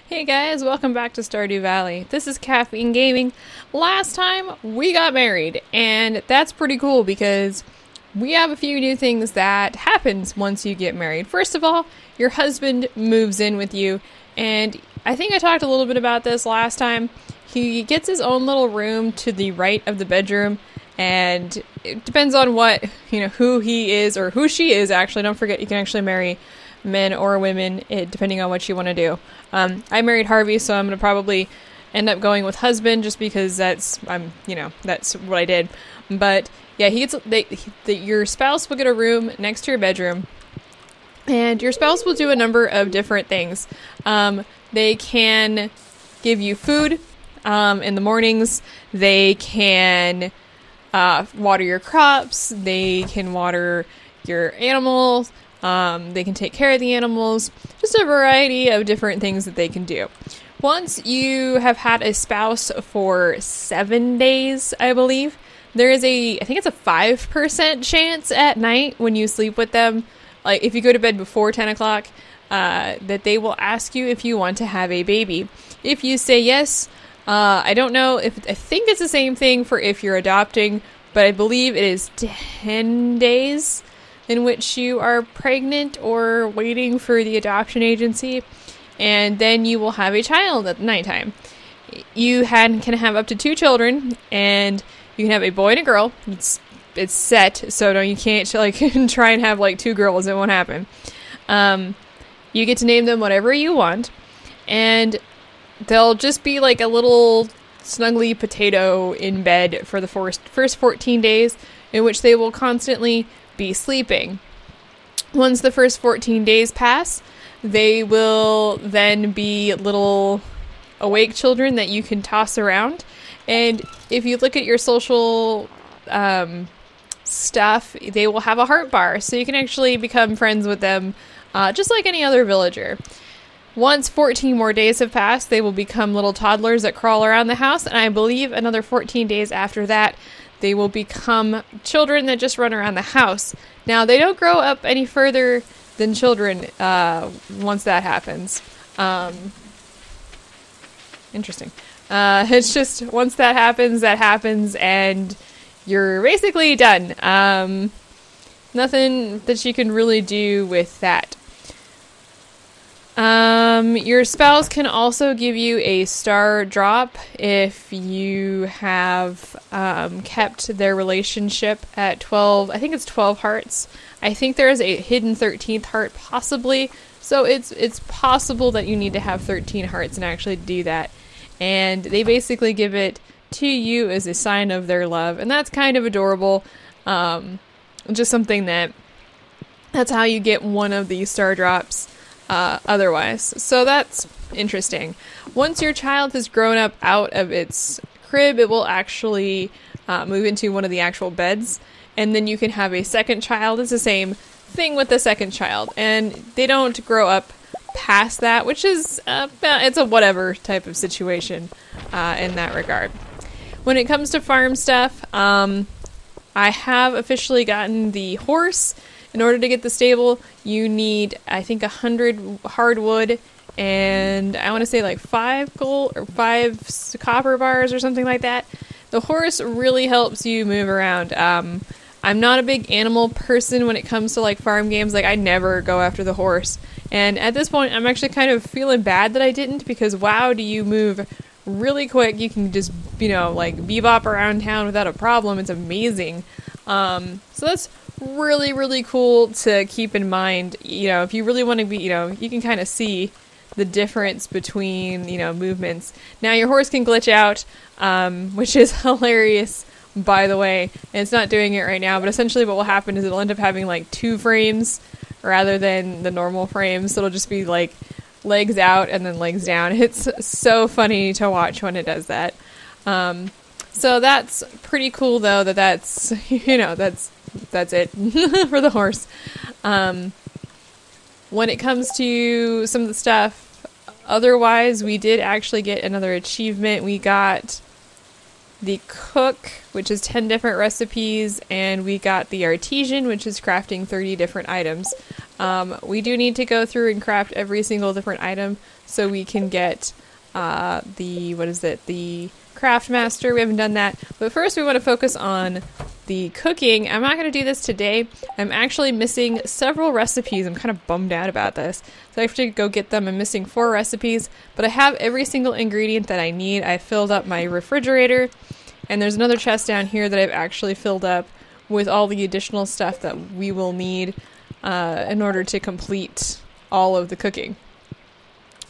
Hey guys, welcome back to Stardew Valley. This is KaffeineGaming. Last time we got married, and that's pretty cool because we have a few new things that happens once you get married. First of all, your husband moves in with you, and I think I talked a little bit about this last time. He gets his own little room to the right of the bedroom, and it depends on what, who he is or who she is actually. Don't forget you can actually marry men or women, depending on what you want to do. I married Harvey, so I'm going to probably end up going with husband just because that's what I did. But yeah, your spouse will get a room next to your bedroom, and your spouse will do a number of different things. They can give you food in the mornings. They can water your crops. They can water your animals. They can take care of the animals, just a variety of different things that they can do. Once you have had a spouse for 7 days, I believe, there is I think it's a 5% chance at night when you sleep with them, like if you go to bed before 10 o'clock, that they will ask you if you want to have a baby. If you say yes, I don't know I think it's the same thing for if you're adopting, but I believe it is 10 days in which you are pregnant or waiting for the adoption agency, and then you will have a child at nighttime. You can have up to 2 children, and you can have a boy and a girl. It's set, so you can't try and have 2 girls. It won't happen. You get to name them whatever you want, and they'll just be like a little snuggly potato in bed for the first 14 days, in which they will constantly be sleeping. Once the first 14 days pass, they will then be little awake children that you can toss around. And if you look at your social stuff, they will have a heart bar, so you can actually become friends with them just like any other villager. Once 14 more days have passed, they will become little toddlers that crawl around the house, and I believe another 14 days after that, they will become children that just run around the house. Now, they don't grow up any further than children once that happens. Interesting. It's just once that happens, and you're basically done. Nothing that you can really do with that. Your spouse can also give you a star drop if you have kept their relationship at 12, I think it's 12 hearts. I think there is a hidden 13th heart possibly, so it's possible that you need to have 13 hearts and actually do that. And they basically give it to you as a sign of their love, and that's kind of adorable. Just something that's how you get one of these star drops. Otherwise. So that's interesting. Once your child has grown up out of its crib, it will actually move into one of the actual beds, and then you can have a second child. It's the same thing with the second child, and they don't grow up past that, which is it's a whatever type of situation in that regard. When it comes to farm stuff, I have officially gotten the horse. In order to get the stable, you need, I think, 100 hardwood, and I want to say 5 gold or 5 copper bars or something like that. The horse really helps you move around. I'm not a big animal person when it comes to farm games. I never go after the horse. And at this point, I'm actually kind of feeling bad that I didn't, because wow, do you move really quick. You can just, bebop around town without a problem. It's amazing. So that's really, really cool to keep in mind. If you really want to be, you can kind of see the difference between, movements. Now, your horse can glitch out, which is hilarious, by the way. And it's not doing it right now, but essentially what will happen is it'll end up having 2 frames rather than the normal frames. So it'll just be legs out and then legs down. It's so funny to watch when it does that. So that's pretty cool, though, that's that's it for the horse. When it comes to some of the stuff, otherwise, we did actually get another achievement. We got the cook, which is 10 different recipes, and we got the artisan, which is crafting 30 different items. We do need to go through and craft every single different item so we can get the craft master. We haven't done that, but first we want to focus on the cooking. I'm not going to do this today. I'm actually missing several recipes. I'm kind of bummed out about this, so I have to go get them. I'm missing 4 recipes, but I have every single ingredient that I need. I filled up my refrigerator, and there's another chest down here that I've actually filled up with all the additional stuff that we will need in order to complete all of the cooking.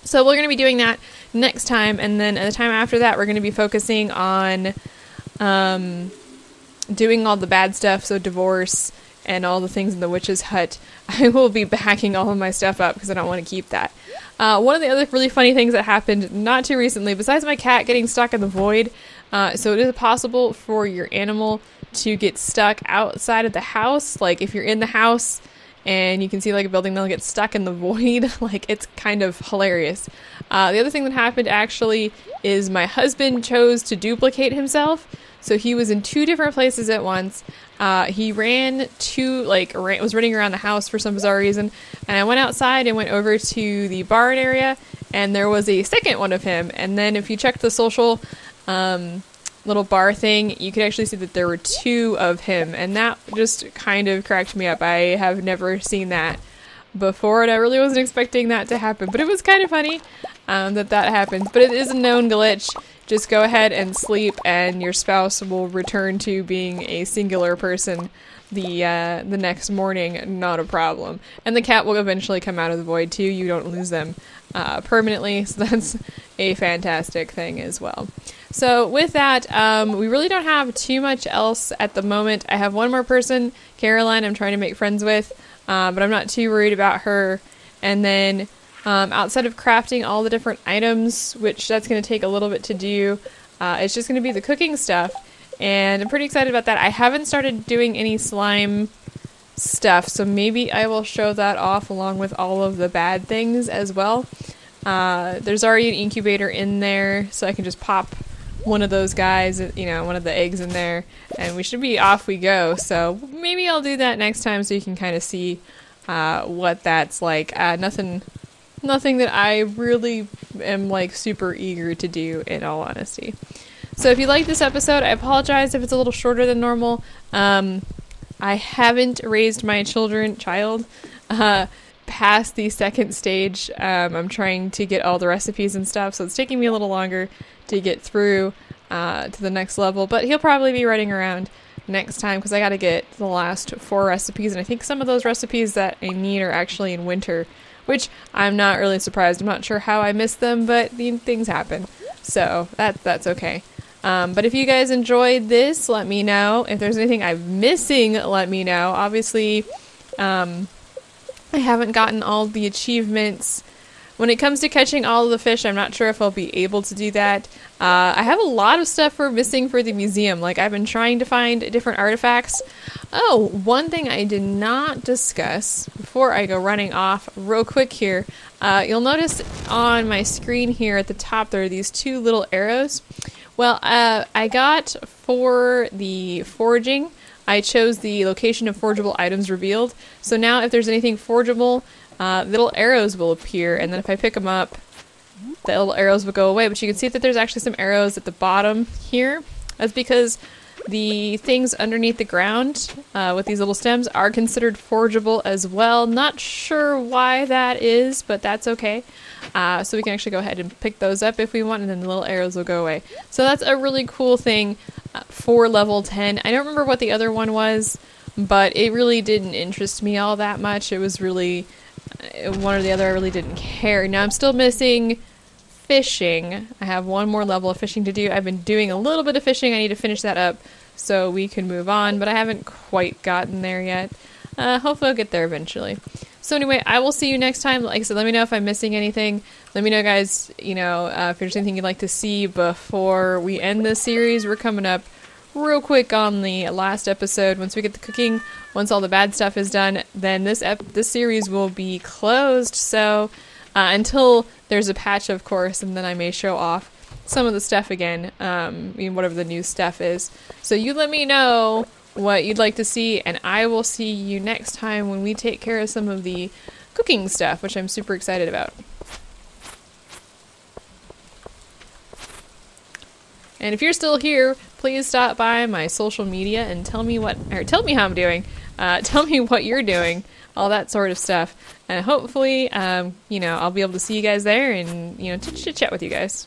So we're going to be doing that next time, and then at the time after that, we're going to be focusing on doing all the bad stuff, so divorce and all the things in the witch's hut. I will be backing all of my stuff up because I don't want to keep that. One of the other really funny things that happened not too recently, besides my cat getting stuck in the void, so it is possible for your animal to get stuck outside of the house. Like if you're in the house and you can see like a building, they'll get stuck in the void. Like it's kind of hilarious. The other thing that happened actually is my husband chose to duplicate himself. So he was in 2 different places at once. He was running around the house for some bizarre reason. And I went outside and went over to the barn area, and there was a second one of him. And then if you check the social little bar thing, you could actually see that there were 2 of him. And that just kind of cracked me up. I have never seen that before, and I really wasn't expecting that to happen. But it was kind of funny that happens. But it is a known glitch. Just go ahead and sleep, and your spouse will return to being a singular person the next morning. Not a problem. And the cat will eventually come out of the void too. You don't lose them permanently, so that's a fantastic thing as well. So with that, we really don't have too much else at the moment. I have one more person, Caroline, I'm trying to make friends with, but I'm not too worried about her. And then outside of crafting all the different items, which that's going to take a little bit to do, it's just going to be the cooking stuff, and I'm pretty excited about that. I haven't started doing any slime stuff, so maybe I will show that off along with all of the bad things as well. There's already an incubator in there, so I can just pop one of those guys, one of the eggs in there, and we should be off we go. So maybe I'll do that next time so you can kind of see what that's like. Nothing that I really am like super eager to do, in all honesty. So if you like this episode, I apologize if it's a little shorter than normal. I haven't raised my child past the second stage. I'm trying to get all the recipes and stuff, so it's taking me a little longer to get through to the next level, but he'll probably be running around next time because I got to get the last 4 recipes, and I think some of those recipes that I need are actually in winter, which I'm not really surprised. I'm not sure how I missed them, but things happen, so that's okay. But if you guys enjoyed this, let me know. If there's anything I'm missing, let me know. Obviously, I haven't gotten all the achievements. When it comes to catching all of the fish, I'm not sure if I'll be able to do that. I have a lot of stuff missing for the museum. Like, I've been trying to find different artifacts. Oh, one thing I did not discuss before I go running off real quick here. You'll notice on my screen here at the top there are these 2 little arrows. Well, I got for the foraging, I chose the location of forgeable items revealed. So now if there's anything forgeable, little arrows will appear, and then if I pick them up, the little arrows will go away. But you can see that there's actually some arrows at the bottom here. That's because the things underneath the ground with these little stems are considered forgeable as well. Not sure why that is, but that's okay. So we can actually go ahead and pick those up if we want, and then the little arrows will go away. So that's a really cool thing for level 10. I don't remember what the other one was, but it really didn't interest me all that much. It was really one or the other. I really didn't care. Now I'm still missing fishing. I have one more level of fishing to do. I've been doing a little bit of fishing. I need to finish that up so we can move on, but I haven't quite gotten there yet. Hopefully I'll get there eventually. So anyway, I will see you next time. Like I said, let me know if I'm missing anything. Let me know, guys, if there's anything you'd like to see before we end this series. We're coming up real quick on the last episode. Once we get the cooking, once all the bad stuff is done, then this series will be closed. So until there's a patch, of course, and then I may show off some of the stuff again, whatever the new stuff is. So you let me know what you'd like to see, and I will see you next time when we take care of some of the cooking stuff, which I'm super excited about. And if you're still here, please stop by my social media and tell me how I'm doing. Tell me what you're doing, all that sort of stuff. And hopefully, you know, I'll be able to see you guys there and, you know, chit chat with you guys.